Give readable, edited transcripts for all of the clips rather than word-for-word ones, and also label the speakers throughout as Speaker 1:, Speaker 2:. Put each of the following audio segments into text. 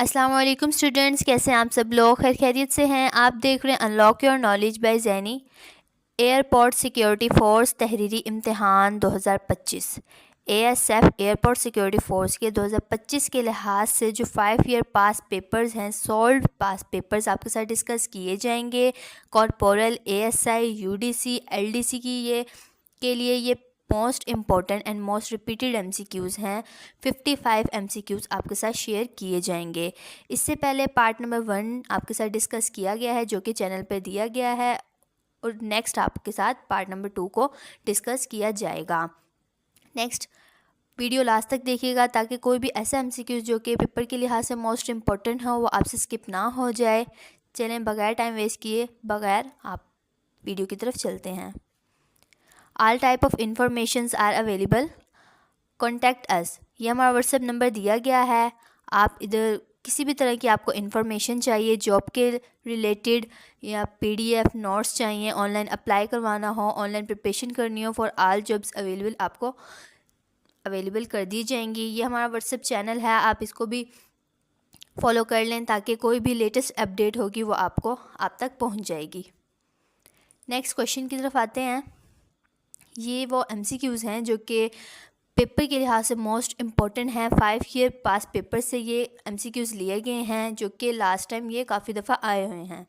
Speaker 1: अस्सलाम वालेकुम स्टूडेंट्स, कैसे हैं आप सब लोग? खैरियत से हैं? आप देख रहे हैं unlock your knowledge by Jenny. Airport security force तहरीरी इम्तिहान 2025। एएसएफ एयरपोर्ट सिक्योरिटी फोर्स के 2025 के लिहाज से जो 5 ईयर पास पेपर्स हैं, सॉल्व पास पेपर्स आपके साथ डिस्कस किए जाएंगे। कॉर्पोरल, एएसआई, यूडीसी, एलडीसी के लिए ये most important and most repeated MCQs हैं। 55 एमसीक्यूज़ आपके साथ शेयर किए जाएंगे। इससे पहले पार्ट नंबर 1 आपके साथ डिस्कस किया गया है, जो कि चैनल पर दिया गया है, और नेक्स्ट आपके साथ पार्ट नंबर 2 को डिस्कस किया जाएगा। नेक्स्ट वीडियो लास्ट तक देखिएगा ताकि कोई भी ऐसा एमसीक्यूज़ जो कि पेपर के लिहाज से मोस्ट इम्पॉर्टेंट हो वो आपसे स्किप ना हो जाए। चलें, बगैर टाइम वेस्ट किए बगैर आप वीडियो की तरफ चलते हैं। All type of informations are available, contact us, ये हमारा व्हाट्सएप नंबर दिया गया है। आप इधर किसी भी तरह की आपको इन्फॉर्मेशन चाहिए, जॉब के रिलेटेड या पीडीएफ नोट्स चाहिए, ऑनलाइन अप्लाई करवाना हो, ऑनलाइन प्रिपरेशन करनी हो, फॉर ऑल जॉब्स अवेलेबल आपको अवेलेबल कर दी जाएंगी। ये हमारा व्हाट्सएप चैनल है, आप इसको भी फॉलो कर लें ताकि कोई भी लेटेस्ट अपडेट होगी वो आपको आप तक पहुंच जाएगी। नेक्स्ट क्वेश्चन की तरफ आते हैं। ये वो एमसीक्यूज़ हैं जो कि पेपर के लिहाज से मोस्ट इम्पॉर्टेंट हैं। 5 ईयर पास पेपर से ये एमसीक्यूज़ लिए गए हैं, जो कि लास्ट टाइम ये काफ़ी दफ़ा आए हुए हैं।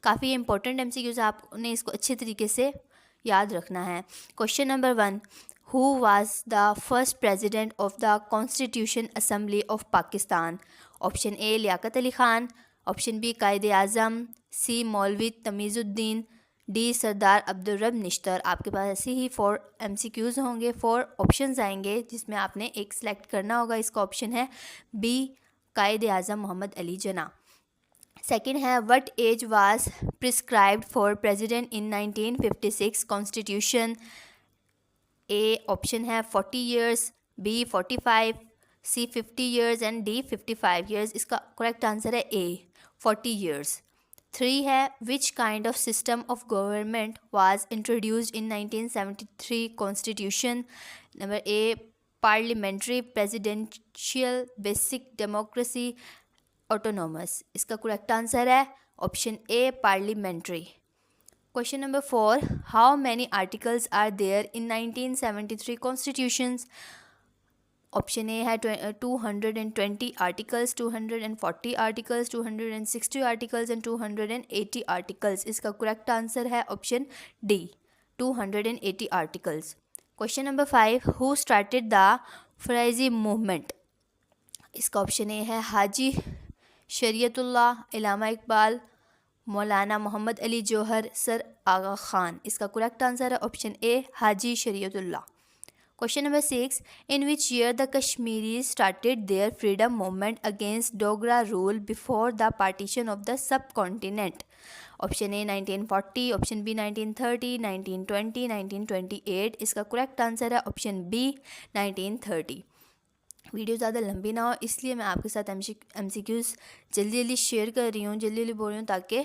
Speaker 1: काफ़ी इंपॉर्टेंट एमसीक्यूज़, आपने इसको अच्छे तरीके से याद रखना है। Question number 1, who was the first president of the constitution assembly of Pakistan? Option A Liaquat Ali Khan, option B Quaid e Azam, सी मौलवी तमीज़ुद्दीन, डी सरदार अब्दुल रब निश्तर। आपके पास ऐसे ही 4 एमसीक्यूज़ होंगे, 4 ऑप्शंस आएंगे जिसमें आपने एक सिलेक्ट करना होगा। इसका ऑप्शन है बी कायदे आज़म मोहम्मद अली जना। सेकंड है, what age was prescribed for president in 1956 constitution? A option है 40 years, B 45, C 50 years and D 55 years. इसका करेक्ट आंसर है ए 40 ईयर्स। 3 है, which kind of system of government was introduced in 1973 constitution? Number A parliamentary, presidential, basic democracy, autonomous. इसका correct answer है option A parliamentary. Question number 4, how many articles are there in 1973 constitutions? Option A है 220 articles, 240 articles, 260 articles and 280 articles. इसका correct answer है option D 280 articles. Question number 5, who started the Faraizi movement? इसका option A है Haji Shariatullah, Allama Iqbal, Maulana Mohammad Ali Jauhar, sir Aga Khan. इसका correct answer है option A Haji Shariatullah. Question number 6, in which year the Kashmiri started their freedom movement against Dogra rule before the partition of the subcontinent? Option A 1940, option B 1930, 1920, 1928। इसका correct answer है option B 1930। Video ज़्यादा लंबी ना हो इसलिए मैं आपके साथ एमसीक्यूज़ जल्दी जल्दी शेयर कर रही हूँ, जल्दी जल्दी बोल रही हूँ ताकि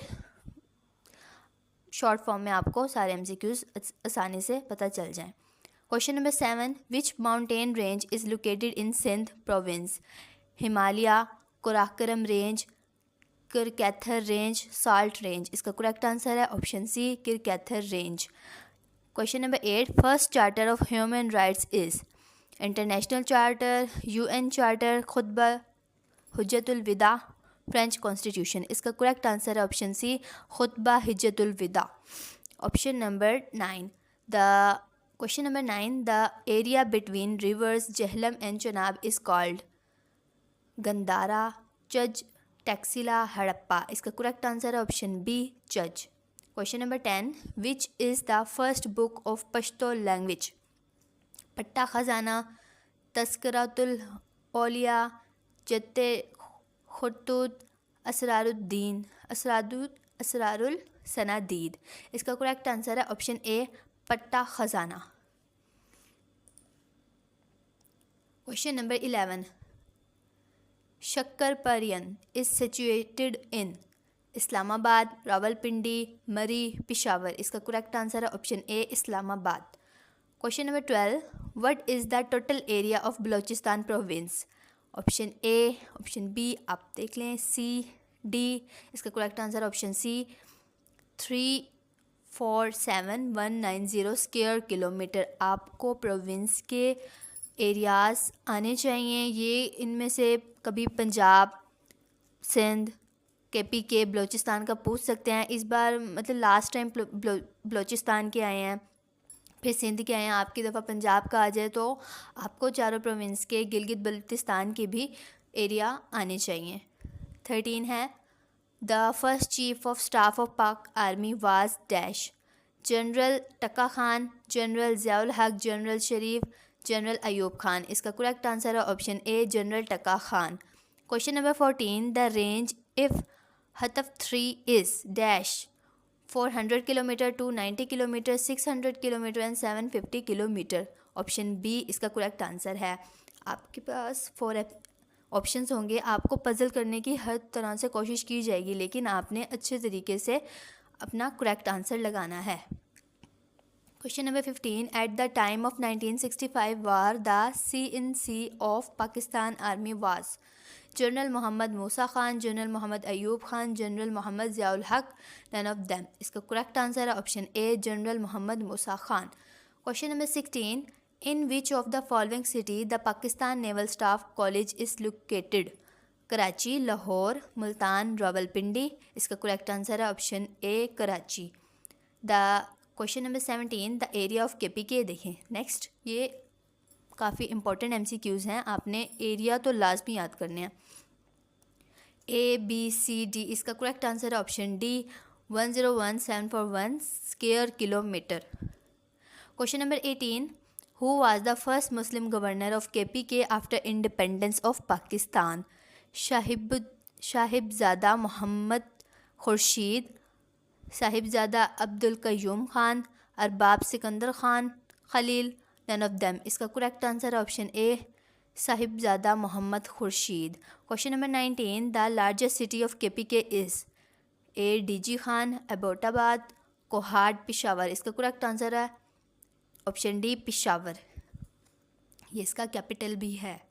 Speaker 1: शॉर्ट फॉर्म में आपको सारे एमसीक्यूज़ आसानी से पता चल जाएँ। Question number 7, which mountain range is located in Sindh province? Himalaya, Karakoram range, Kirthar range, salt range. इसका करेक्ट आंसर है option C Kirthar range. Question number 8, first charter of human rights is? International charter, UN charter, Khutba Hujjatul Wida, French constitution. इसका correct answer है option C Khutba Hijjatul Wida. Option number 9, the question number 9, the area between rivers Jhelum and Chenab is called? Gandhara, Chaj, Taxila, Harappa. इसका correct answer है option B Chaj. Question number 10, which is the first book of Pashto language? Patta Khazana, तस्करातुल औलिया, जत्ते खुतूत, असरारुद्दीन, असरारुल सनादीद। इसका correct answer है option A Patta Khazana. Question number 11, Shakarparian is situated in? Islamabad, Rawalpindi, Murree, Peshawar. इसका correct answer है option A Islamabad. Question number 12, what is the total area of Balochistan province? Option A, option B आप देख लें, C, D. इसका correct answer option C 347,190 square kilometre आपको province के areas आने चाहिए। ये इनमें से कभी पंजाब, सिंध, KPK, बलूचिस्तान का पूछ सकते हैं। इस बार मतलब लास्ट टाइम बलूचिस्तान के आए हैं, फिर सिंध के आए हैं, आपकी दफ़ा पंजाब का आ जाए तो आपको चारों प्रोविंस के गिलगित बल्तिस्तान के भी एरिया आने चाहिए। 13 है the first chief of staff of Pak army was dash, general Tikka Khan, general Ziaul Haq, general Sharif, general Ayub Khan. इसका करेक्ट आंसर है option A, general Tikka Khan. Question number 14 the range of Hatf 3 is dash 400 kilometre, 290 kilometre, 600 kilometre and 750 kilometre. Option B इसका correct answer है। आपके पास 4 options होंगे, आपको puzzle करने की हर तरह से कोशिश की जाएगी, लेकिन आपने अच्छे तरीके से अपना करेक्ट आंसर लगाना है। Question number 15 at the time of 1965 war the CNC of Pakistan army was, general Mohammad Musa Khan, general Mohammad Ayub Khan, general Mohammad Ziaul Haq, none of them. इसका करेक्ट आंसर है option A, general Mohammad Musa Khan. Question number 16 in which of the following city the Pakistan naval staff college is located, Karachi, Lahore, Multan, Rawalpindi. इसका correct answer है option A, Karachi. The question number 17 the area of KPK देखें। Next ये काफ़ी important MCQs हैं, आपने area तो लाजमी याद करने हैं। ABCD इसका करेक्ट आंसर है option D, 101,741 square kilometre. Question number 18 who was the first Muslim governor of KPK after independence of Pakistan, Sahibzada Mohammad Khurshid, Sahibzada Abdul Qayyum Khan, Arbab Sikandar Khan, Khalil, none of them. इसका correct answer option A, Sahibzada Mohammad Khurshid. Question number 19 the largest city of KPK is A, DG Khan, Abbottabad, Kohat, Peshawar. इसका correct answer है option D, Peshawar. ये इसका capital भी है।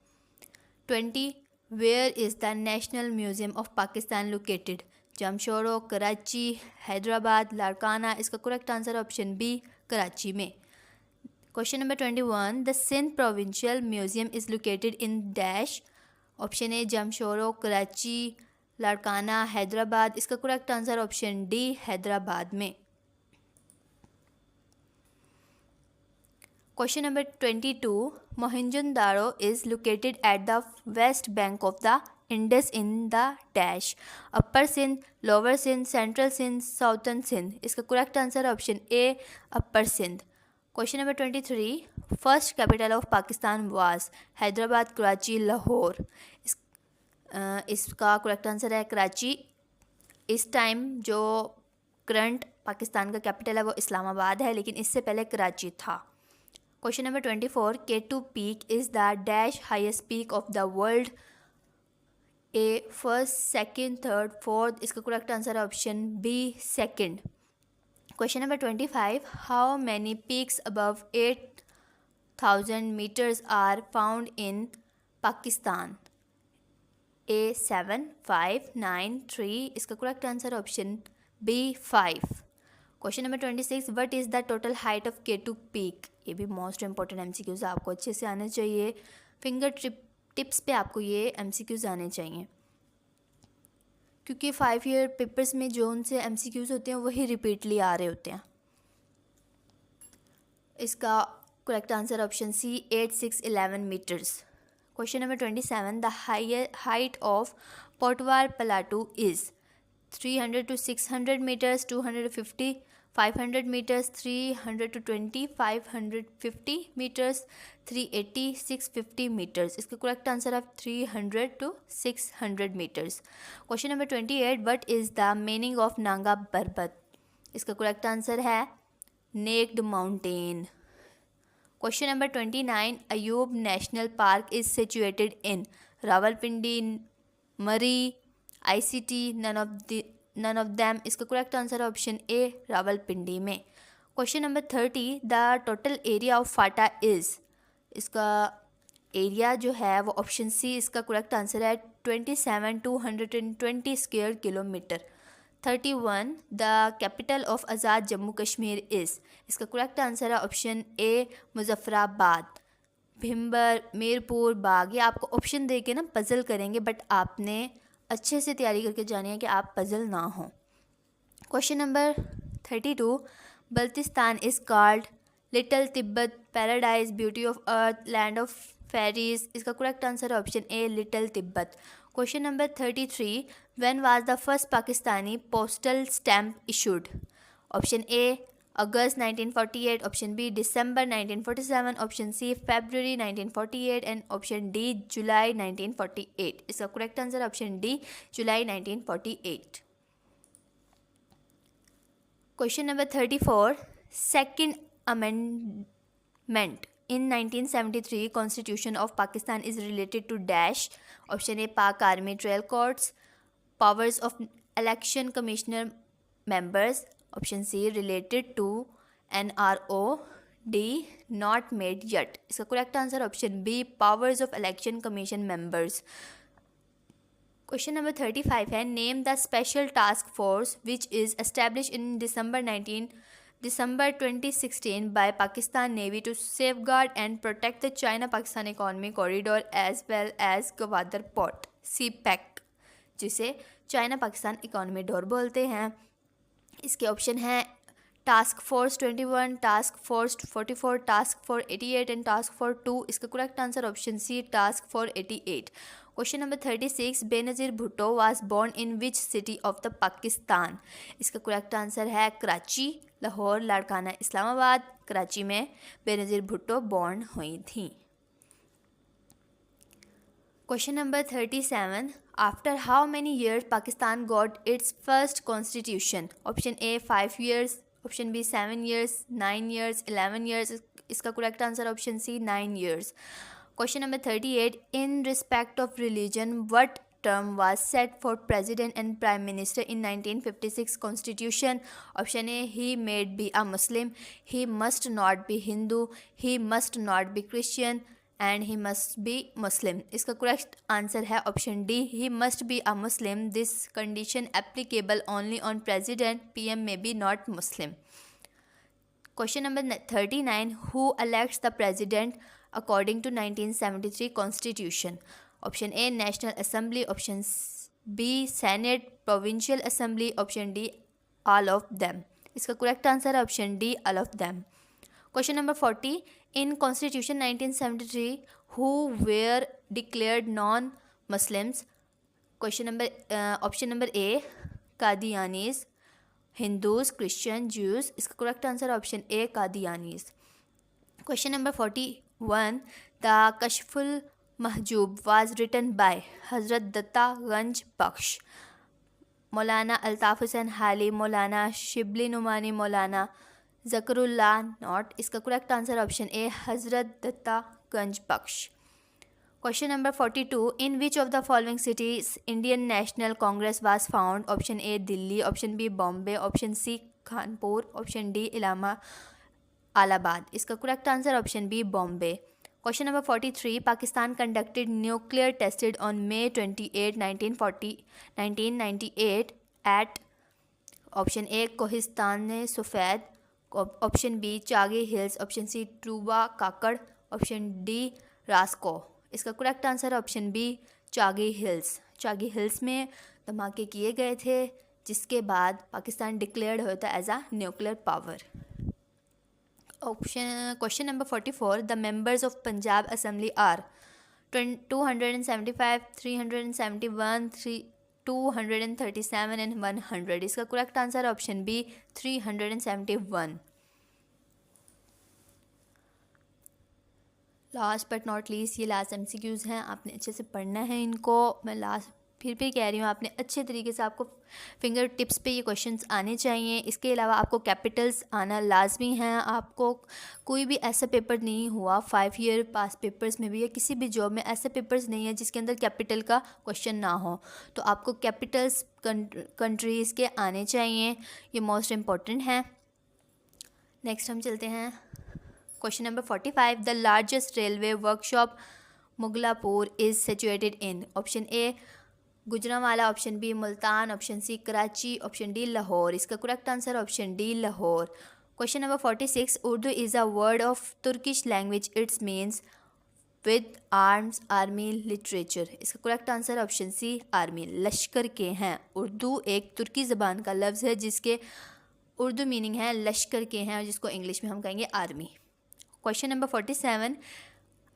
Speaker 1: 20 where is the national museum of Pakistan located, Jamshoro, Karachi, Hyderabad, Larkana. इसका correct answer option B, Karachi में। Question number 21 the Sindh provincial museum is located in dash, option A, Jamshoro, Karachi, Larkana, Hyderabad. इसका correct answer option D, Hyderabad में। Question number 22 Mohenjodaro is located at the west bank of the Indus in the dash, upper Sindh, lower Sindh, central Sindh, southern Sindh. इसका correct answer option A, upper Sindh. Question number 23 first capital of Pakistan was, Hyderabad, Karachi, Lahore. इसका correct answer है कराची। इस time जो current Pakistan का capital है वो इस्लामाबाद है, लेकिन इससे पहले कराची था। Question number 24 K2 peak is the dash highest peak of the world, A, first, second, third, fourth. इसका करेक्ट आंसर है option B, second. Question number 25 how many peaks above 8,000 metres are found in Pakistan, A, 7, 5, 9, 3। इसका correct answer option B, 5। Question number 26 what is the total height of K2 peak. ये भी most important MCQs आपको अच्छे से आने चाहिए, finger tips पे आपको ये MCQs आने चाहिए, क्योंकि 5 ईयर पेपर्स में जो उनसे MCQs होते हैं वही रिपीटली आ रहे होते हैं। इसका correct answer option C, 8,611 meters. Question number 27 the height of Potwar plateau is 300 to 600 meters, 250, 500 meters, 300 to 20, 550 meters, 380, 650 meters। इसका करेक्ट आंसर है 300 to 600 meters। Question number 28 what is the meaning of Nanga Parbat. इसका करेक्ट आंसर है naked mountain. Question number 29 Ayub national park is situated in Rawalpindi, Murree, ICT, none of them. इसका correct answer है option A, Rawalpindi में। Question number 30 the total area of FATA is. इसका area जो है वो option C इसका करेक्ट आंसर है 27,220 square kilometre. 31 the capital of Azad Jammu Kashmir is, इसका करेक्ट आंसर है ऑप्शन ए मुजफ्फराबाद। भिम्बर, मीरपुर, बाग, ये आपको ऑप्शन दे के ना पज़ल करेंगे, बट आपने अच्छे से तैयारी करके जानी है कि आप पज़ल ना हो। Question number 32 Baltistan is called little Tibet, paradise, beauty of earth, land of fairies, इसका करेक्ट आंसर है option A little Tibet. Question number 33 when was the first Pakistani postal stamp issued, option A August 1948, option B December 1947, option C February 1948 and option D July 1948, इसका correct answer option D July 1948। Question number 34 second amendment in 1973 Constitution of Pakistan is related to dash, option A Pak Army Trail Courts, powers of election commissioner members, option C related to NRO, D not made yet, इसका correct answer option B powers of election commission members। Question number 35 है name the special task force which is establish in December 2016 by Pakistan Navy to safeguard and protect the China-Pakistan Economic Corridor as well as Gwadar Port, CPEC, जिसे China Pakistan economy door बोलते हैं। इसके option हैं task force 21, task force 44, task force 88 and task force 2, इसका correct answer option C task force 88। Question number 36 Benazir Bhutto was born in which city of the Pakistan, इसका correct answer है कराची, लाहौर, लाड़काना, इस्लामाबाद। कराची में Benazir Bhutto born हुई थी। Question number 37 after how many years Pakistan got its first constitution, option A 5 years, option B 7 years, 9 years, 11 years, इसका correct answer option C 9 years। Question number 38 in respect of religion what term was set for president and prime minister in 1956 constitution, option A he may be a Muslim, he must not be Hindu, he must not be Christian and he must be Muslim, इसका correct answer है option D he must be a Muslim, this condition applicable only on president, PM may be not Muslim। Question number 39 who elects the president according to 1973 constitution, option A National Assembly, option B Senate, Provincial Assembly, option D all of them, इसका correct answer है option D all of them। Question number 40 in Constitution 1973 who were declared non-Muslims, question number option number A Qadianis, Hindus, Christian, Jews, इसका correct answer option A Qadianis। Question number 41 the Kashful Mahjoob was written by Hazrat Datta Ganj Baksh, मौलाना अल्ताफ़ हुसैन हाली, मौलाना Shibli Nomani, Maulana Zakaullah not, इसका correct answer option A Hazrat Data Ganj Bakhsh. Question number 42 in which of the following cities Indian National Congress was founded, option A Delhi, option B Bombay, option C Kanpur, option D Allahabad, इसका correct answer option B Bombay. Question number 43 Pakistan conducted nuclear tested on May 28, 1998 at, option A Kohistan सफ़ेद, option B Chagai hills, option C ट्रूबा काकड़, option D Rasko, इसका correct answer option B Chagai hills. Chagai hills में धमाके किए गए थे जिसके बाद पाकिस्तान डिक्लेयर्ड होता as a nuclear power. Question number 44 the members of Punjab assembly are 275, 371, 237 and 100, इसका correct answer option B 371। Last but not least ये लास्ट MCQs हैं, आपने अच्छे से पढ़ना है इनको। मैं लास्ट फिर भी कह रही हूँ आपने अच्छे तरीके से आपको फिंगर टिप्स पे ये क्वेश्चंस आने चाहिए। इसके अलावा आपको कैपिटल्स आना लाजमी हैं। आपको कोई भी ऐसा पेपर नहीं हुआ 5 ईयर पास पेपर्स में भी या किसी भी जॉब में ऐसे पेपर्स नहीं है जिसके अंदर कैपिटल का क्वेश्चन ना हो, तो आपको कैपिटल्स कंट्रीज़ के आने चाहिए, ये मोस्ट इम्पॉर्टेंट है। नेक्स्ट हम चलते हैं question number 45 the largest railway workshop Mughalpura is situated in? Option A Gujranwala, option B Multan, option C Karachi, option D Lahore. इसका correct answer option D Lahore. Question number 46, Urdu is a word of Turkish language, it's means with arms, army, literature. इसका correct answer option C army, लश्कर के हैं। उर्दू एक तुर्की ज़बान का लफ्ज़ है जिसके उर्दू मीनिंग है लश्कर के हैं, और जिसको इंग्लिश में हम कहेंगे army. Question number 47,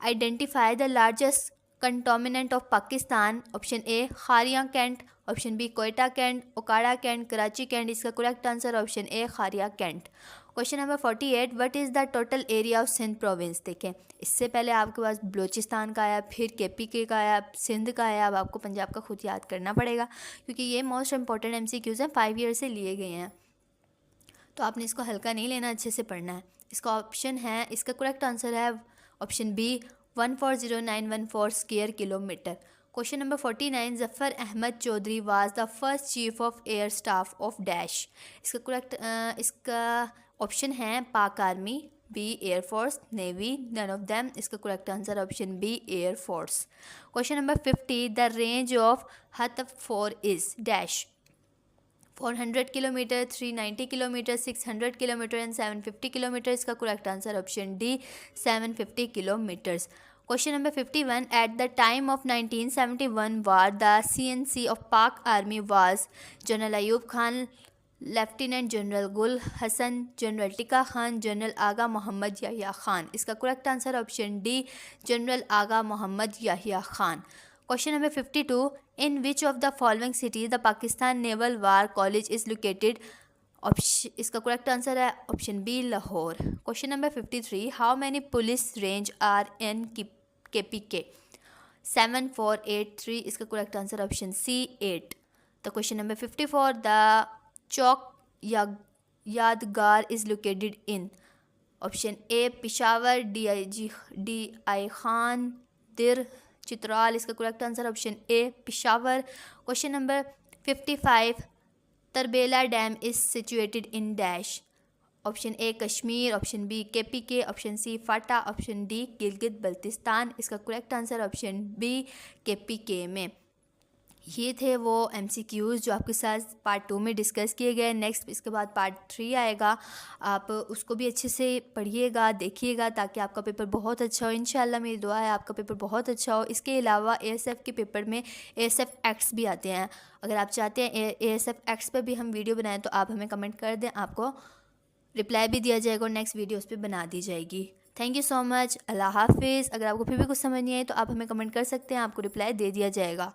Speaker 1: identify the largest cantonment of Pakistan. Option A Kharian cantt, option B Quetta cantt, Okara cantt, Karachi cantt. इसका correct answer option A Kharian cantt. Question number 48, what is the total area of Sindh province? देखें, इससे पहले आपके पास बलूचिस्तान का आया, फिर KPK का आया, सिंध का आया, अब आपको पंजाब का खुद याद करना पड़ेगा क्योंकि ये मोस्ट इंपॉर्टेंट MCQs हैं, 5 ईयर से लिए गए हैं, तो आपने इसको हल्का नहीं लेना, अच्छे से पढ़ना है। इसका ऑप्शन है, इसका करेक्ट आंसर है option B 140914 square kilometre. Question number 49, Zafar Ahmed Chaudhry was the first chief of air staff of dash. इसका ऑप्शन है Pak army, B air force, navy, none of them. इसका correct answer option B air force. Question number 50, the range of Hatf is dash. 400 kilometre, 390 kilometre, 600 kilometre and 750 kilometre. इसका correct answer option D 750 kilometres. Question number 51, at the time of 1971 war the CNC of Pak army was general Ayub Khan, lieutenant general Gul Hassan, general Tikka Khan, general Agha Mohammad Yahya Khan. इसका correct answer option D general Agha Mohammad Yahya Khan. Question number 52, in which of the following cities the Pakistan naval war college is located? इसका correct answer है option B Lahore. Question number 53, how many police range are in KPK? 7, 4, 8, 3। इसका correct answer option C 8। The question number 54, the Chowk Yadgar is located in? Option A Peshawar, DI Khan, Dir, Chitral. इसका correct answer option A Peshawar. Question number 55, Tarbela dam is situated in dash? Option A Kashmir, option B KPK, option C FATA, option D Gilgit Baltistan. इसका correct answer option B KPK में। ये थे वो MCQs जो आपके साथ part 2 में डिस्कस किए गए। नेक्स्ट इसके बाद पार्ट 3 आएगा, आप उसको भी अच्छे से पढ़िएगा, देखिएगा, ताकि आपका पेपर बहुत अच्छा हो। इंशाल्लाह मेरी दुआ है आपका पेपर बहुत अच्छा हो। इसके अलावा ASF के पेपर में ASF एक्ट्स भी आते हैं। अगर आप चाहते हैं ASF एक्ट्स पर भी हम वीडियो बनाएं तो आप हमें कमेंट कर दें, आपको रिप्लाई भी दिया जाएगा और नेक्स्ट वीडियो उस पर बना दी जाएगी। Thank you so much. अल्लाह हाफिज़। अगर आपको फिर भी कुछ समझ नहीं आई तो आप हमें कमेंट कर सकते हैं, आपको रिप्लाई दे दिया जाएगा।